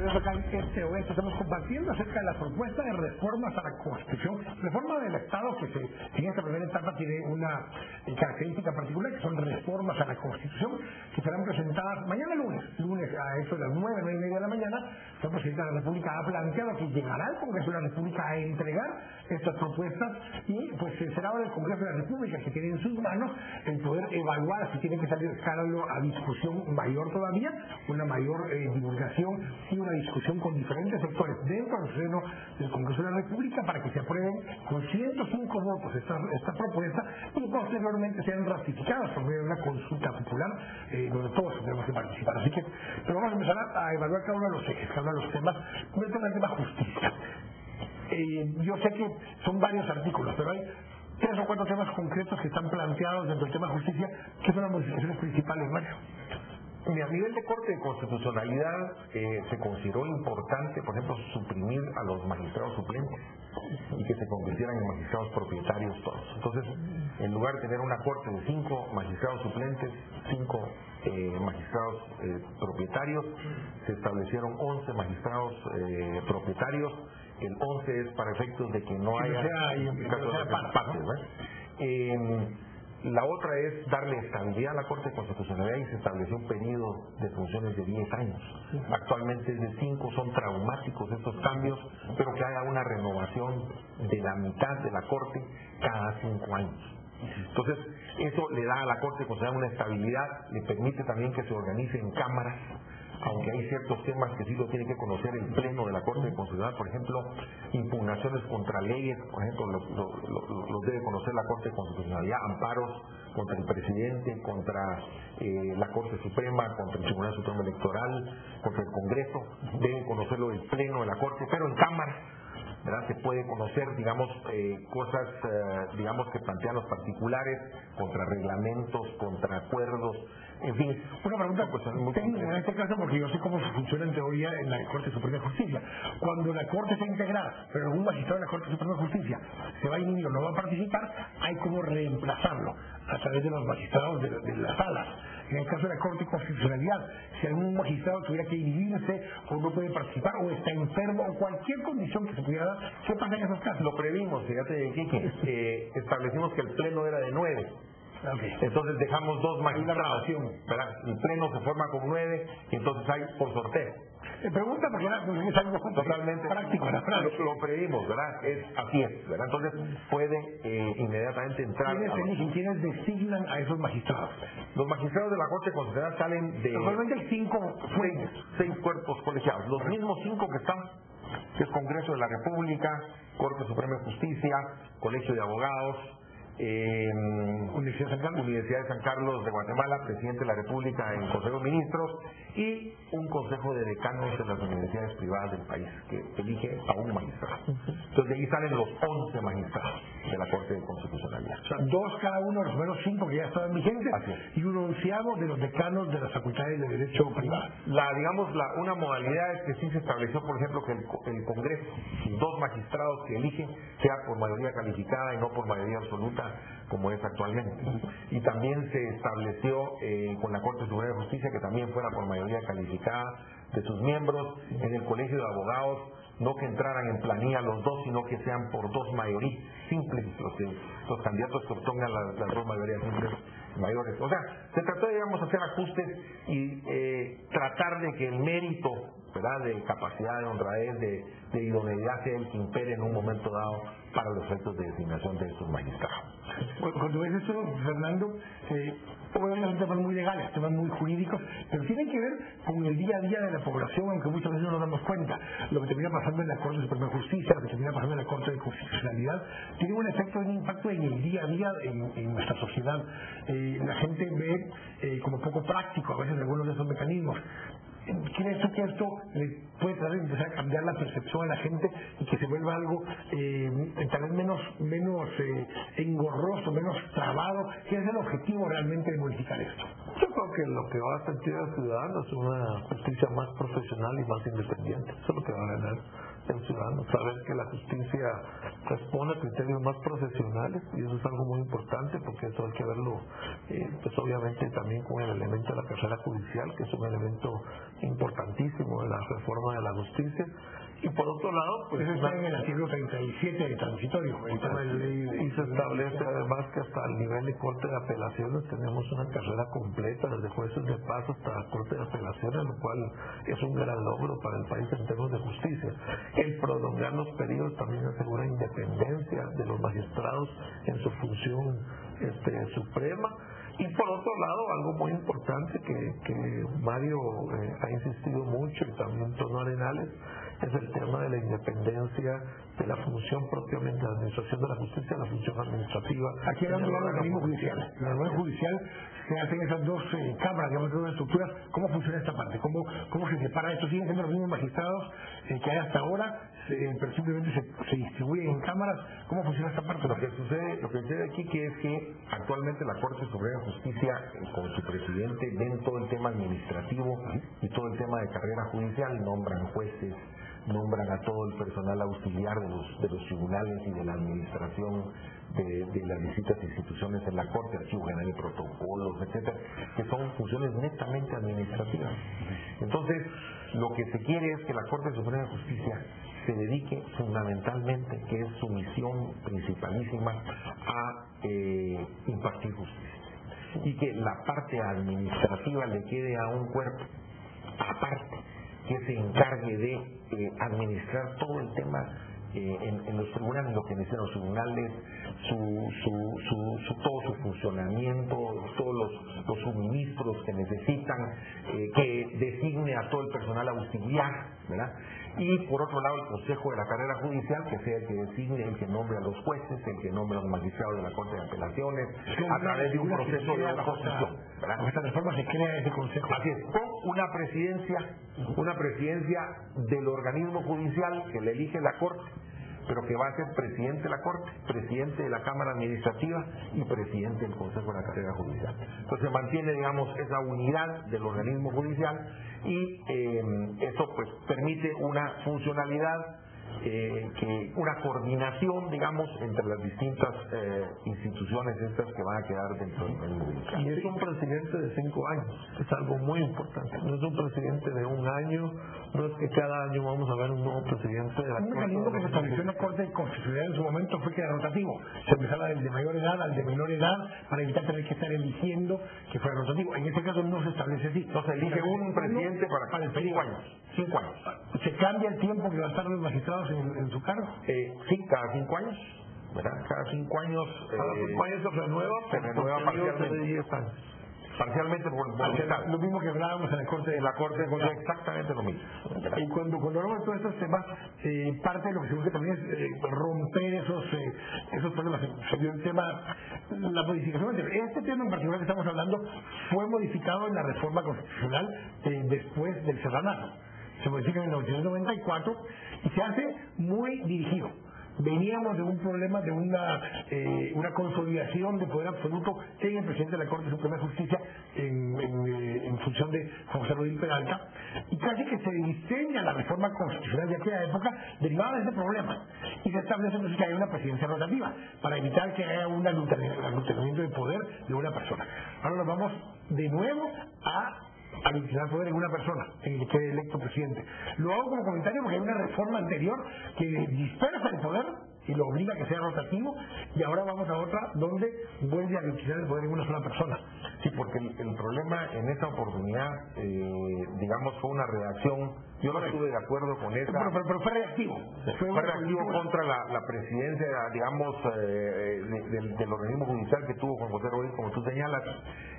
de eso acá en este oeste. Estamos compartiendo acerca de la propuesta de reformas a la Constitución, reforma del Estado que en esta primera etapa tiene una característica particular, que son reformas a la Constitución, que serán presentadas mañana lunes a eso de las 9:30 de la mañana. El presidente de la República ha planteado que llegará al Congreso de la República a entregar estas propuestas y pues será ahora el Congreso de la República que tiene en sus manos el poder evaluar si tiene que salir a discusión mayor todavía, una mayor divulgación y una discusión con diferentes sectores dentro del seno del Congreso de la República para que se aprueben con 105 votos esta propuesta y posteriormente sean ratificadas por medio de una consulta popular donde todos tenemos que participar. Así que, pero vamos a empezar a evaluar cada uno de los ejes, cada uno de los temas, el tema justicia. Yo sé que son varios artículos, pero hay 3 o 4 temas concretos que están planteados dentro del tema justicia. ¿Qué son las modificaciones principales, Mario? A nivel de Corte de Constitucionalidad se consideró importante, por ejemplo, suprimir a los magistrados suplentes y que se convirtieran en magistrados propietarios todos. Entonces, en lugar de tener una Corte de 5 magistrados suplentes, 5 magistrados propietarios, se establecieron 11 magistrados propietarios. El 11 es para efectos de que no haya empate, ¿no? La otra es darle estabilidad a la Corte de Constitucionalidad y se estableció un periodo de funciones de 10 años. Actualmente es de 5, son traumáticos estos cambios, pero que haya una renovación de la mitad de la Corte cada 5 años. Entonces, eso le da a la Corte de Constitucionalidad una estabilidad, le permite también que se organice en cámaras, aunque hay ciertos temas que sí lo tiene que conocer el Pleno de la Corte de Constitucionalidad, por ejemplo, impugnaciones contra leyes, por ejemplo, los debe conocer la Corte de Constitucionalidad, amparos contra el presidente, contra la Corte Suprema, contra el Tribunal Supremo Electoral, contra el Congreso, deben conocerlo el Pleno de la Corte, pero en cámara, ¿verdad? Se puede conocer, digamos, cosas, digamos, que plantean los particulares, contra reglamentos, contra acuerdos, en fin. Una pregunta técnica en este caso, porque yo sé cómo funciona en teoría en la Corte Suprema de Justicia. Cuando la Corte se integrada, pero algún magistrado de la Corte Suprema de Justicia se va a inhibir o no va a participar, hay como reemplazarlo a través de los magistrados de las salas. En el caso de la Corte de Constitucionalidad, si algún magistrado tuviera que inhibirse o no puede participar o está enfermo o cualquier condición que se pudiera dar, ¿qué pasa en esos casos? Lo previmos, fíjate, Kike, establecimos que el Pleno era de 9. Okay. Entonces dejamos 2 magistrados, ¿verdad? El Pleno se forma con 9 y entonces hay por sorteo. Pregunta porque es algo totalmente práctico, lo previmos, ¿verdad? Así es, ¿verdad? Entonces puede inmediatamente entrar. ¿Quiénes designan a esos magistrados? Los magistrados de la Corte Constitucional salen de normalmente hay 6 cuerpos colegiados, los mismos 5 que están, que es Congreso de la República, Corte Suprema de Justicia, Colegio de Abogados, Universidad de San Carlos de Guatemala, Presidente de la República en Consejo de Ministros y un Consejo de Decanos de las universidades privadas del país que elige a un magistrado. Entonces de ahí salen los 11 magistrados de la Corte de Constitucionalidad. O sea, 2 cada uno de los menos 5 que ya estaban vigentes y un 11º de los decanos de las facultades de Derecho Privado. Una modalidad es que sí se estableció, por ejemplo, que el Congreso, 2 magistrados que eligen, sea por mayoría calificada y no por mayoría absoluta, como es actualmente. Y también se estableció con la Corte Suprema de Justicia que también fuera por mayoría calificada de sus miembros. En el Colegio de Abogados, no que entraran en planilla los 2, sino que sean por 2 mayorías simples, los candidatos que obtengan las 2 mayorías simples mayores. O sea, se trató de, digamos, hacer ajustes y tratar de que el mérito, ¿verdad?, de capacidad, de honradez, de idoneidad sea el que impere en un momento dado para los efectos de designación de estos magistrados. Cuando ves esto, Fernando, obviamente son temas muy legales, temas muy jurídicos, pero tienen que ver con el día a día de la población, aunque muchas veces no nos damos cuenta. Lo que termina pasando en la Corte Suprema de Justicia, lo que termina pasando en la Corte de Constitucionalidad, tiene un efecto, un impacto en el día a día en nuestra sociedad. La gente ve como poco práctico a veces algunos de esos mecanismos. ¿Crees tú que esto puede tratar de empezar a cambiar la percepción de la gente y que se vuelva algo tal vez menos engorroso, menos trabado? ¿Qué es el objetivo realmente de modificar esto? Yo creo que lo que va a sentir al ciudadano es una justicia más profesional y más independiente. Eso es lo que va a ganar. el ciudadano, saber que la justicia responde a criterios más profesionales, y eso es algo muy importante porque eso hay que verlo pues obviamente también con el elemento de la carrera judicial, que es un elemento importantísimo de la reforma de la justicia. Y por otro lado, pues eso está en el artículo 37 de transitorio, el tema de la ley, y se establece además que hasta el nivel de corte de apelaciones tenemos una carrera completa, desde jueces de paz hasta la corte de apelaciones, lo cual es un gran logro para el país en términos de justicia. El prolongar los periodos también asegura independencia de los magistrados en su función suprema. Y por otro lado, algo muy importante que Mario ha insistido mucho, y también Tono Arenales, es el tema de la independencia de la función propiamente de la administración de la justicia, la función administrativa. Aquí hablamos del organismo judicial. El organismo judicial se hacen esas dos cámaras, digamos, dos estructuras. ¿Cómo funciona esta parte? ¿Cómo se separa esto? ¿Siguen siendo los mismos magistrados que hay hasta ahora? ¿Pero simplemente se distribuyen en cámaras? ¿Cómo funciona esta parte? Lo que sucede aquí que es que actualmente la Corte Suprema de Justicia, con su presidente, ven todo el tema administrativo y todo el tema de carrera judicial, nombran jueces, nombran a todo el personal auxiliar de los tribunales y de la administración de las distintas instituciones en la Corte, archivo general de protocolos, etcétera, que son funciones netamente administrativas. Entonces, lo que se quiere es que la Corte Suprema de Justicia se dedique fundamentalmente, que es su misión principalísima, a impartir justicia, y que la parte administrativa le quede a un cuerpo aparte que se encargue de administrar todo el tema en los tribunales, lo que necesitan los tribunales, todo su funcionamiento, todos los suministros que necesitan, que designe a todo el personal auxiliar, ¿verdad? Y por otro lado el Consejo de la Carrera Judicial, que sea el que designe, el que nombre a los jueces, el que nombre a los magistrados de la Corte de Apelaciones, a través de un proceso de oposición. Con esta reforma se crea ese consejo. Así es, con una presidencia del organismo judicial que le elige la Corte, pero que va a ser presidente de la Corte, presidente de la Cámara Administrativa y presidente del Consejo de la Carrera Judicial. Entonces se mantiene, digamos, esa unidad del organismo judicial, y eso pues permite una funcionalidad, una coordinación, digamos, entre las distintas instituciones estas que van a quedar dentro del organismo judicial. Y es un presidente de 5 años, es algo muy importante. No es un presidente de un año, no es que cada año vamos a ver un nuevo presidente de la Corte. Un mecanismo que se estableció en la Corte Constitucional en su momento fue que era rotativo. Se empezaba del de mayor edad al de menor edad para evitar tener que estar eligiendo que fuera rotativo. En este caso no se establece así. No se elige un presidente para el 5 años. 5 años. ¿Se cambia el tiempo que van a estar los magistrados en su cargo? Sí, cada 5 años. ¿Verdad? Cada 5 años. Cada 5 años se renueva parcialmente. De 10 años. Parcialmente por voluntad. Lo mismo que hablábamos en la Corte de exactamente lo mismo. Y cuando hablamos de todos estos temas, parte de lo que se busca también es romper esos problemas. Se vio el tema, la modificación. Este tema en particular que estamos hablando fue modificado en la reforma constitucional después del Serranazo. Se modifica en 1994 y se hace muy dirigido. Veníamos de un problema de una consolidación de poder absoluto en el presidente de la Corte Suprema de Justicia en función de José Rodríguez Peralta, y casi que se diseña la reforma constitucional de aquella época derivada de ese problema, y se establece entonces que haya una presidencia rotativa para evitar que haya un aglutinamiento de poder de una persona. Ahora nos vamos de nuevo a aglutinar poder en una persona, en el que quede electo presidente. Lo hago como comentario porque hay una reforma anterior que dispersa el poder y lo obliga a que sea rotativo, y ahora vamos a otra donde vuelve a aglutinar el poder en una sola persona. Sí, porque el problema en esa oportunidad, digamos, fue una reacción. Yo no estuve de acuerdo con esa. Pero fue reactivo. Fue reactivo contra la presidencia, digamos, del organismo judicial que tuvo con José Rodríguez, como tú señalas.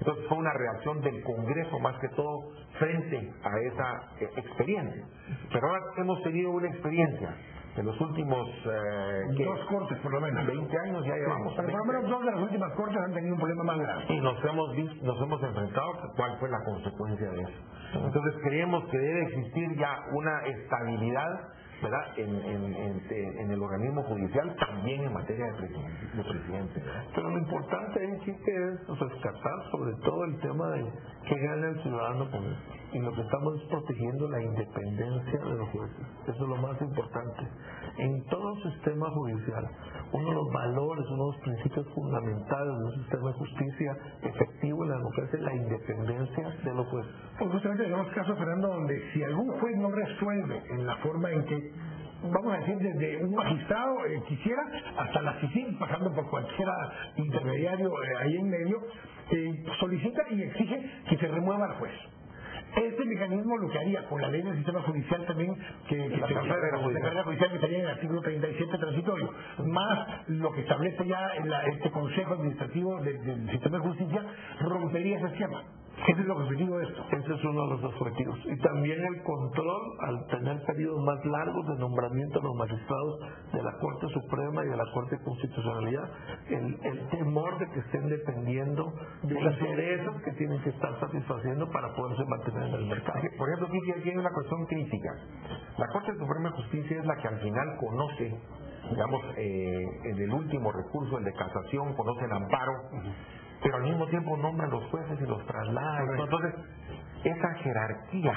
Entonces fue una reacción del Congreso más que todo frente a esa experiencia. Pero ahora hemos tenido una experiencia en los últimos 2 cortes por lo menos 20 años ya llevamos, pero por lo menos 2 de las últimas cortes han tenido un problema más grave y nos hemos enfrentado a cuál fue la consecuencia de eso. Entonces creemos que debe existir ya una estabilidad ¿verdad? En el organismo judicial, también en materia de presidente. Pero lo importante es rescatar sobre todo el tema de qué gana el ciudadano con esto. Y lo que estamos es protegiendo la independencia de los jueces. Eso es lo más importante. En todo sistema judicial, uno de los valores, uno de los principios fundamentales de un sistema de justicia efectivo en la democracia es la independencia de los jueces. Pues justamente tenemos casos, Fernando, donde si algún juez no resuelve en la forma en que, vamos a decir, desde un magistrado quisiera, hasta la CICIG, pasando por cualquier intermediario ahí en medio, solicita y exige que se remueva al juez. Este mecanismo lo que haría con la ley del sistema judicial también, la carrera judicial que estaría en el artículo 37 transitorio, más lo que establece ya este Consejo Administrativo del Sistema de Justicia, rompería ese esquema. Ese es el objetivo de esto. Ese es uno de los objetivos. Y también el control, al tener periodos más largos de nombramiento de los magistrados de la Corte Suprema y de la Corte de Constitucionalidad, el temor de que estén dependiendo de intereses que tienen que estar satisfaciendo para poderse mantener en el mercado. Por ejemplo, aquí hay una cuestión crítica. La Corte Suprema de Justicia es la que al final conoce, digamos, en el último recurso, el de casación, conoce el amparo, pero al mismo tiempo nombra a los jueces y los traslada. Entonces, esa jerarquía,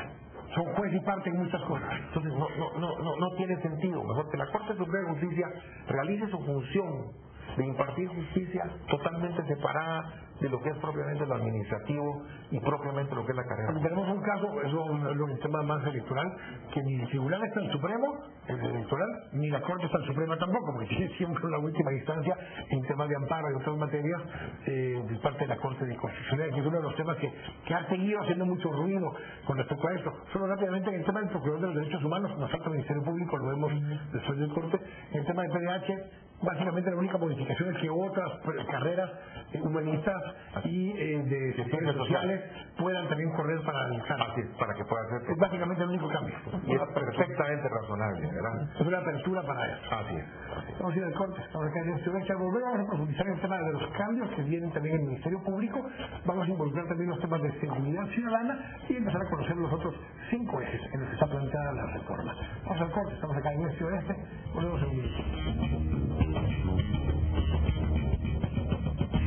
son juez y parte en muchas cosas. Entonces no tiene sentido. Mejor que la Corte Suprema de Justicia realice su función de impartir justicia totalmente separada de lo que es propiamente lo administrativo y propiamente lo que es la carrera. Tenemos un caso, eso es un tema más electoral, que ni el Tribunal está en Supremo, el electoral, ni la Corte está en Suprema tampoco, porque tiene siempre la última instancia en temas de amparo y otras materias de parte de la Corte de Constitucionalidad, que es uno de los temas que ha seguido haciendo mucho ruido con respecto a esto. Solo rápidamente, en el tema del Procurador de los Derechos Humanos, nos falta el Ministerio Público, lo vemos después del corte. En el tema del PDH, básicamente la única modificación es que otras carreras humanistas y de ciencias sociales puedan también correr para el cargo. Para que pueda hacerse. Es básicamente el único cambio. Y es perfectamente razonable, ¿verdad? Es una apertura para eso. Así es. Vamos a ir al corte. Estamos acá en al volver vamos a profundizar en el tema de los cambios que vienen también en el Ministerio Público. Vamos a involucrar también los temas de seguridad ciudadana y empezar a conocer los otros 5 ejes en los que está planteada la reforma. Vamos al corte. Estamos acá en Este Oeste. Volvemos en un minuto.